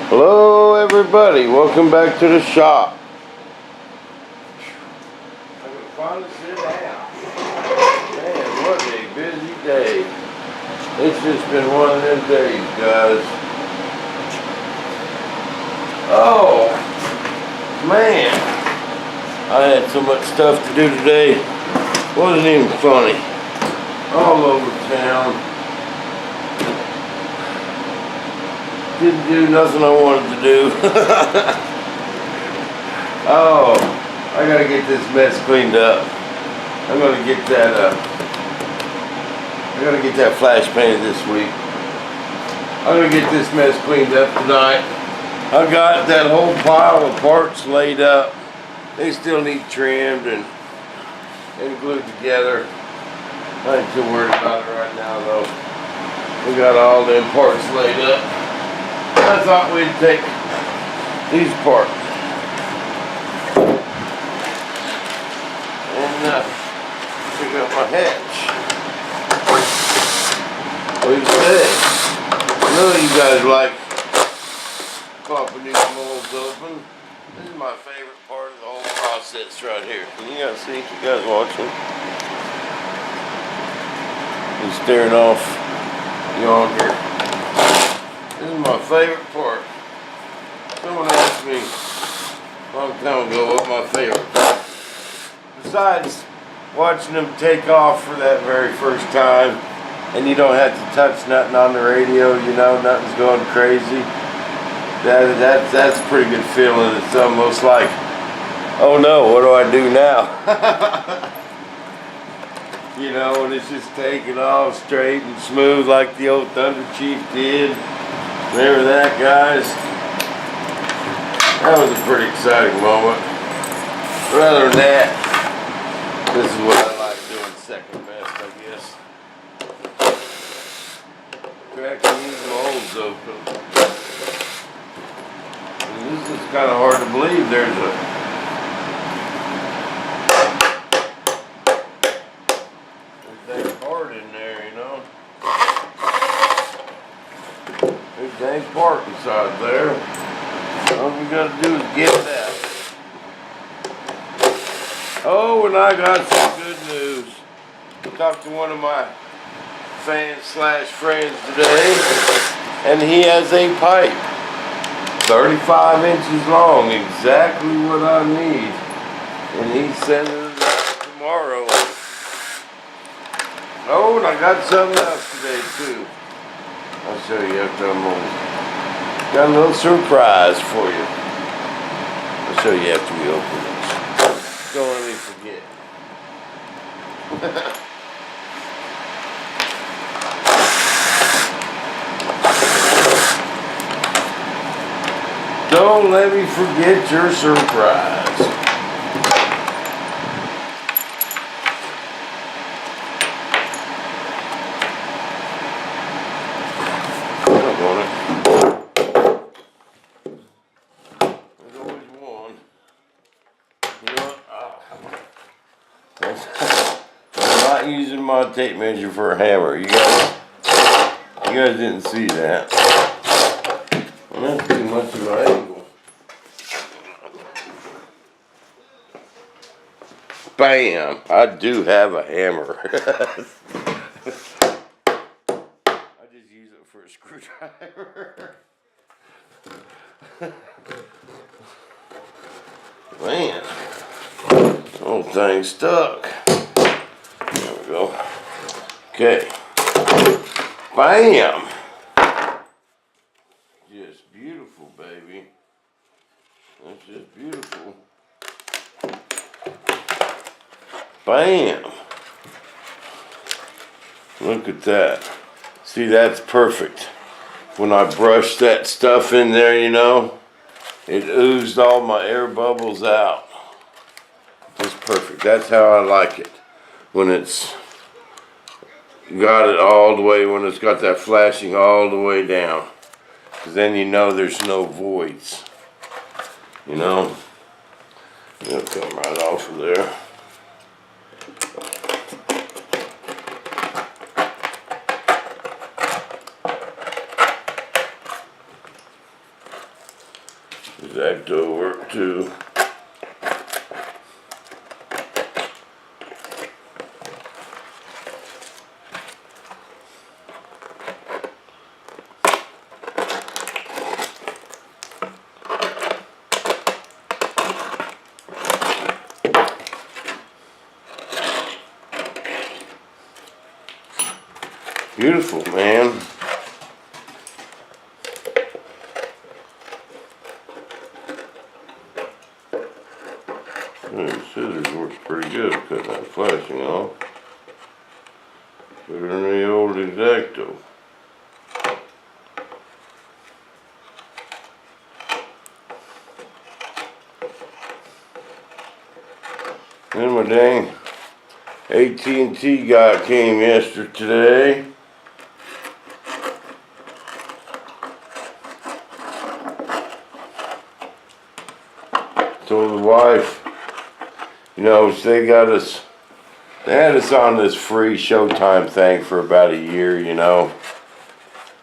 Hello everybody, welcome back to the shop. I'm gonna finally sit down. Man, what a busy day. It's just been one of them days, guys. Oh, man. I had so much stuff to do today. Wasn't even funny. All over town. Didn't do nothing I wanted to do. Oh, I gotta get this mess cleaned up. I'm gonna get that I gotta get that flash painted this week. I'm gonna get this mess cleaned up tonight. I got that whole pile of parts laid up. They still need trimmed and glued together. I ain't too worried about it right now though. We got all them parts laid up. I thought we'd take these apart and pick up my hatch. What do you say? I know you guys like popping these molds open. This is my favorite part of the whole process right here. Can you guys see? You guys watching? He's staring off yonder. This is my favorite part. Someone asked me a long time ago what my favorite part. Besides watching them take off for that very first time, and you don't have to touch nothing on the radio, you know, nothing's going crazy. That's a pretty good feeling. It's almost like, oh no, what do I do now? You know, and it's just taking off straight and smooth like the old Thunder Chief did. Remember that, guys? That was a pretty exciting moment. But other than that, this is what I like doing second best, I guess. Cracking these molds open. And this is kind of hard to believe. There's that part in there, you know. There's dang part inside there. All we gotta do is get it out. Oh, and I got some good news. I talked to one of my fans / friends today, and he has a pipe 35 inches long, exactly what I need, and he's sending it out tomorrow. Oh, and I got something else today too. I'll show you after I'm on. Got a little surprise for you. I'll show you after we open this. Don't let me forget. Don't let me forget your surprise. I'm not using my tape measure for a hammer. You guys didn't see that. Well, that's too much of an angle. Bam! I do have a hammer. I just use it for a screwdriver. Man, the whole thing stuck. There we go. Okay. Bam! Just beautiful, baby. That's just beautiful. Bam! Look at that. See, that's perfect. When I brushed that stuff in there, you know, it oozed all my air bubbles out. It's perfect. That's how I like it. When it's got it all the way, when it's got that flashing all the way down. Because then you know there's no voids. You know? It'll come right off of there. X-Acto work too. Beautiful, man. The scissors works pretty good cutting that flashing off. Better than the old X-Acto. Then my dang AT&T guy came yesterday. Told the wife, you know, they had us on this free Showtime thing for about a year, you know.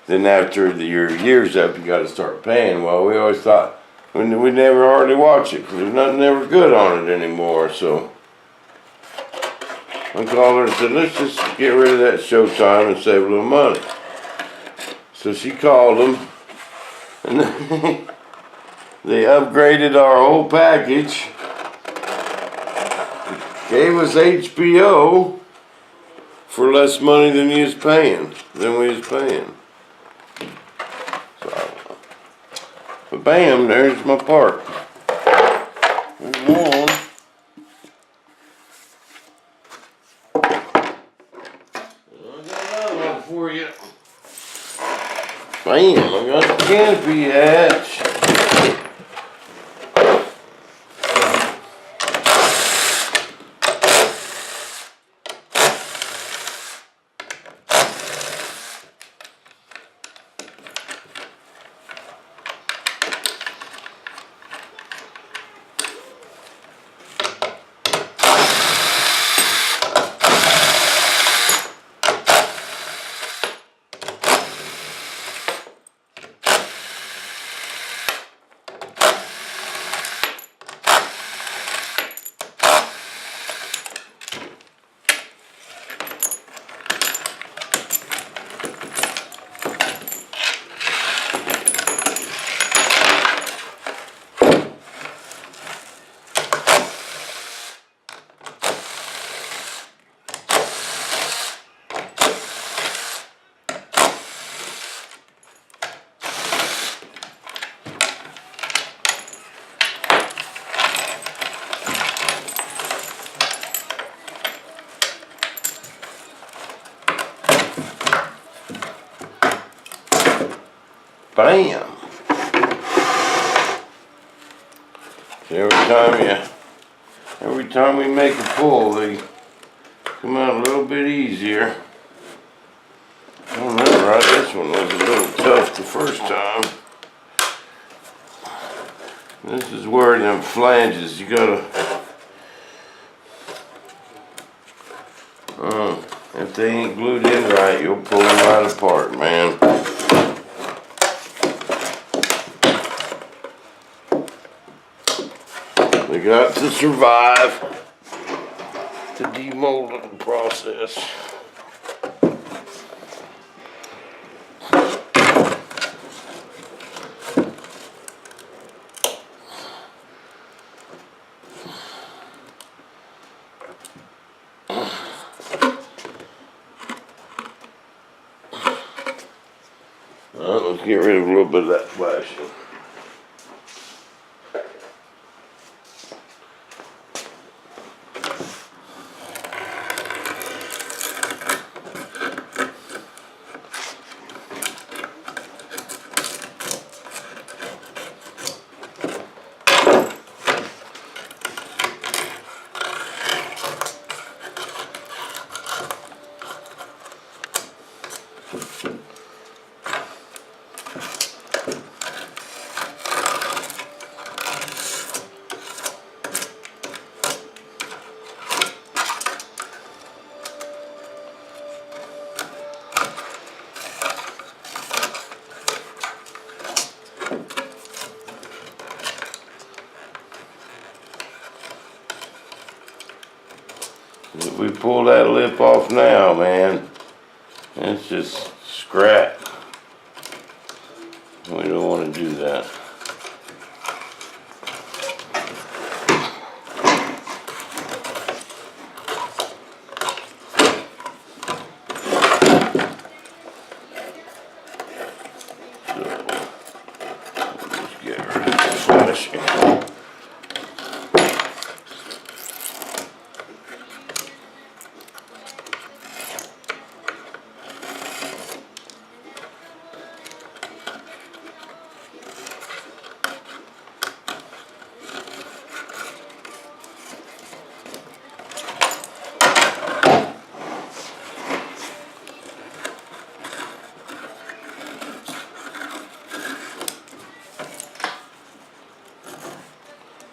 Then after the year's up, you gotta start paying. Well, we always thought, we never hardly watch it, because there's nothing ever good on it anymore, so. I called her and said, let's just get rid of that Showtime and save a little money. So she called them, and they upgraded our whole package, gave us HBO for less money than we was paying. So, but bam, there's my part. There's one. I got another one for you. Bam, I got the canopy hatch. Bam! Every time we make a pull, they come out a little bit easier. I remember right, this one was a little tough the first time. This is where them flanges, you gotta, if they ain't glued in right, you'll pull them right apart, man. They got to survive the demolding process. Let's get rid of a little bit of that flashing. we pull that lip off now, man, it's just scrap. We don't want to do that.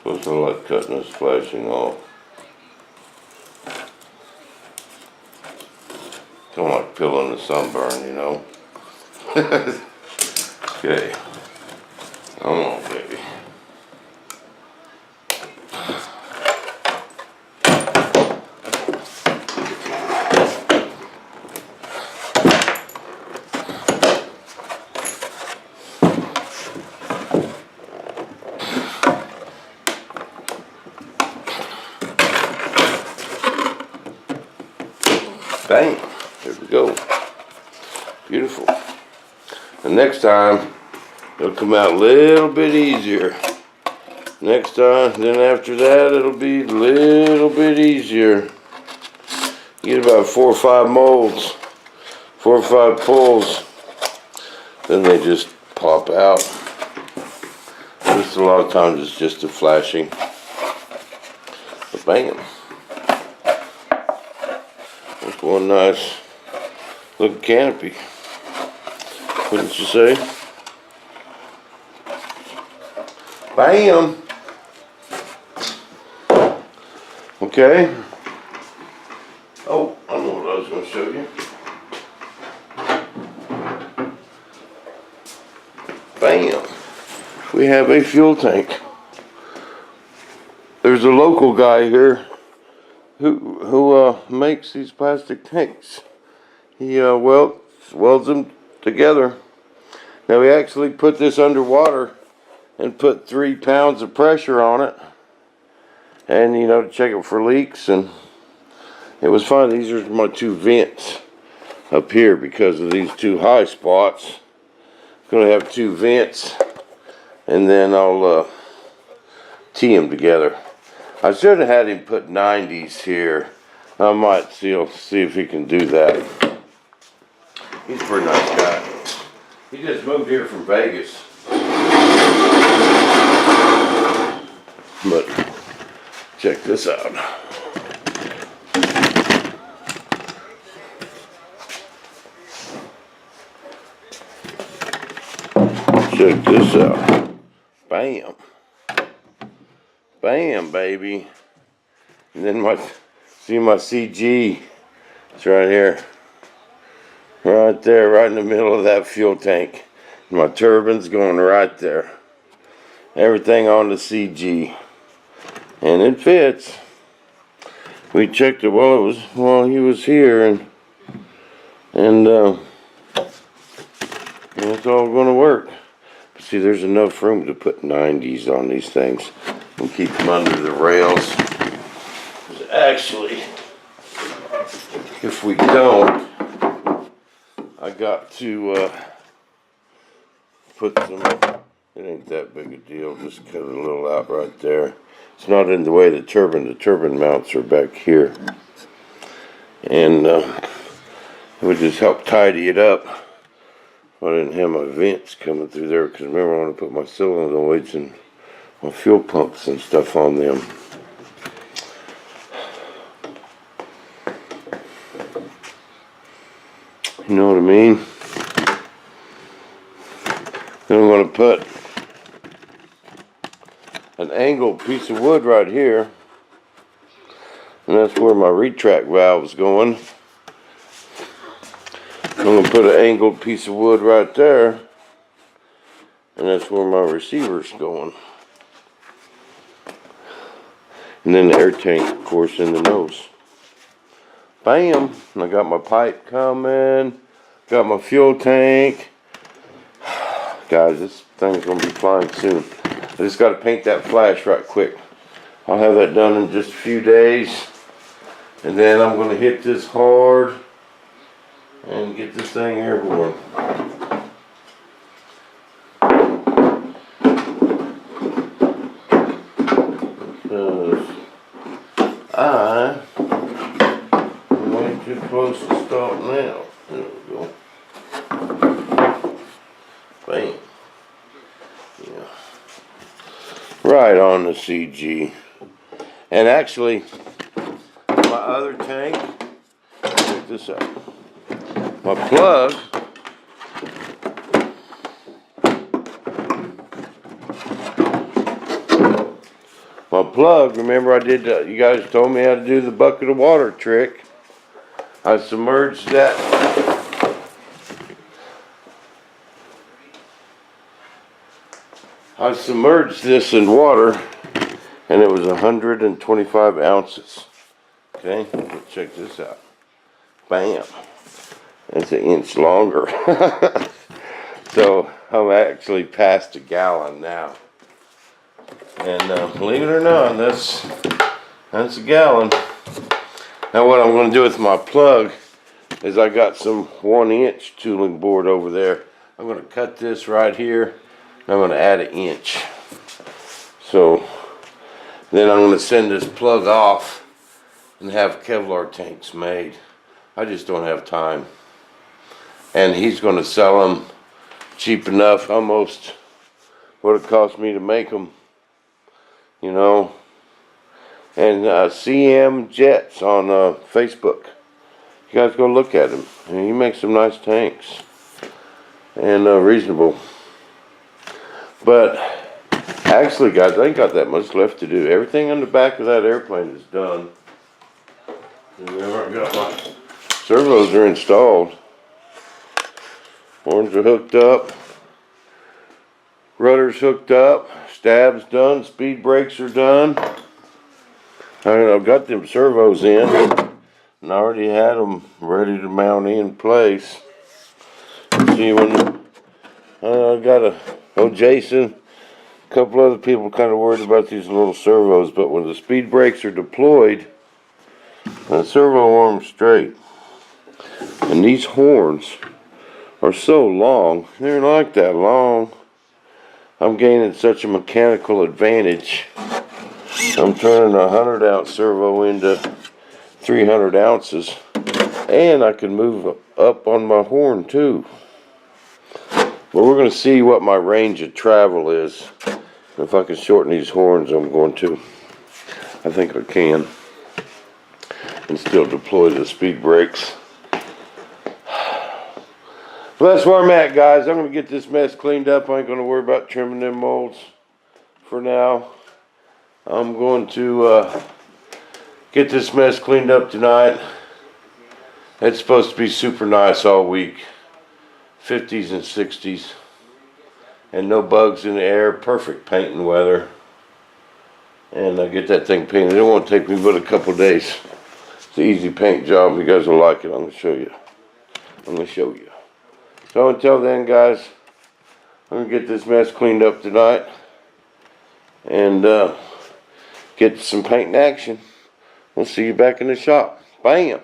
Looks like cutting this flashing off. Kind of like peeling the sunburn, you know. Okay. Come on, baby. Bang. There we go. Beautiful. And next time, it'll come out a little bit easier. Next time, then after that, it'll be a little bit easier. You get about 4 or 5 molds, 4 or 5 pulls, then they just pop out. Just a lot of times it's just a flashing. But bam. That's one nice looking canopy. Wouldn't you say? Bam! Okay. Oh, I know what I was going to show you. Bam! We have a fuel tank. There's a local guy here who makes these plastic tanks. He welds them together. Now we actually put this underwater and put 3 pounds of pressure on it, and you know, to check it for leaks, and it was fine. These are my 2 vents up here because of these 2 high spots. I'm gonna have 2 vents, and then I'll tee them together. I should have had him put 90s here. I might see if he can do that. He's a pretty nice guy. He just moved here from Vegas. But check this out. Check this out. Bam. Bam, baby. And then see my CG? It's right here. Right there, right in the middle of that fuel tank. My turbine's going right there. Everything on the CG. And it fits. We checked it while he was here, and it's all gonna work. But see, there's enough room to put 90s on these things and keep them under the rails. Actually, if we don't, I got to put some, it ain't that big a deal, just cut a little out right there. It's not in the way of the turbine mounts are back here. And it would just help tidy it up. I didn't have my vents coming through there, because remember, I want to put my solenoids and my fuel pumps and stuff on them. You know what I mean? Then I'm going to put an angled piece of wood right here, and that's where my retract valve is going. I'm going to put an angled piece of wood right there, and that's where my receiver's going. And then the air tank, of course, in the nose. Bam. And I got my pipe coming. Got my fuel tank. Guys, this thing's gonna be flying soon. I just gotta paint that flash right quick. I'll have that done in just a few days. And then I'm gonna hit this hard and get this thing airborne. Because I'm way too close to stop now. There we go. Bam. Yeah. Right on the CG. And actually, my other tank, check this out. My plug, remember I did, you guys told me how to do the bucket of water trick. I submerged that. I submerged this in water, and it was 125 ounces. Okay, let's check this out. Bam. It's an inch longer. So I'm actually past a gallon now. And believe it or not, that's a gallon. Now what I'm going to do with my plug is I got some 1-inch tooling board over there. I'm going to cut this right here. I'm going to add an inch. So then I'm going to send this plug off and have Kevlar tanks made. I just don't have time. And he's going to sell them cheap enough, almost what it cost me to make them, you know. And CM Jets on Facebook. You guys go look at him. And he makes some nice tanks. And reasonable. But actually, guys, I ain't got that much left to do. Everything on the back of that airplane is done. Remember, I got my servos are installed. Horns are hooked up. Rudder's hooked up. Stab's done. Speed brakes are done. I've got them servos in. And I already had them ready to mount in place. See, when I got Jason, a couple other people kind of worried about these little servos, but when the speed brakes are deployed, the servo arm's straight. And these horns are so long, they're like that long. I'm gaining such a mechanical advantage. I'm turning a 100-ounce servo into 300 ounces, and I can move up on my horn too. But we're going to see what my range of travel is. If I can shorten these horns, I'm going to. I think I can. And still deploy the speed brakes. Well, that's where I'm at, guys. I'm going to get this mess cleaned up. I ain't going to worry about trimming them molds for now. I'm going to get this mess cleaned up tonight. It's supposed to be super nice all week. 50s and 60s. And no bugs in the air. Perfect painting weather. And I'll get that thing painted. It won't take me but a couple days. It's an easy paint job. You guys will like it. I'm going to show you. So until then, guys, I'm going to get this mess cleaned up tonight. And get some painting action. We'll see you back in the shop. Bam!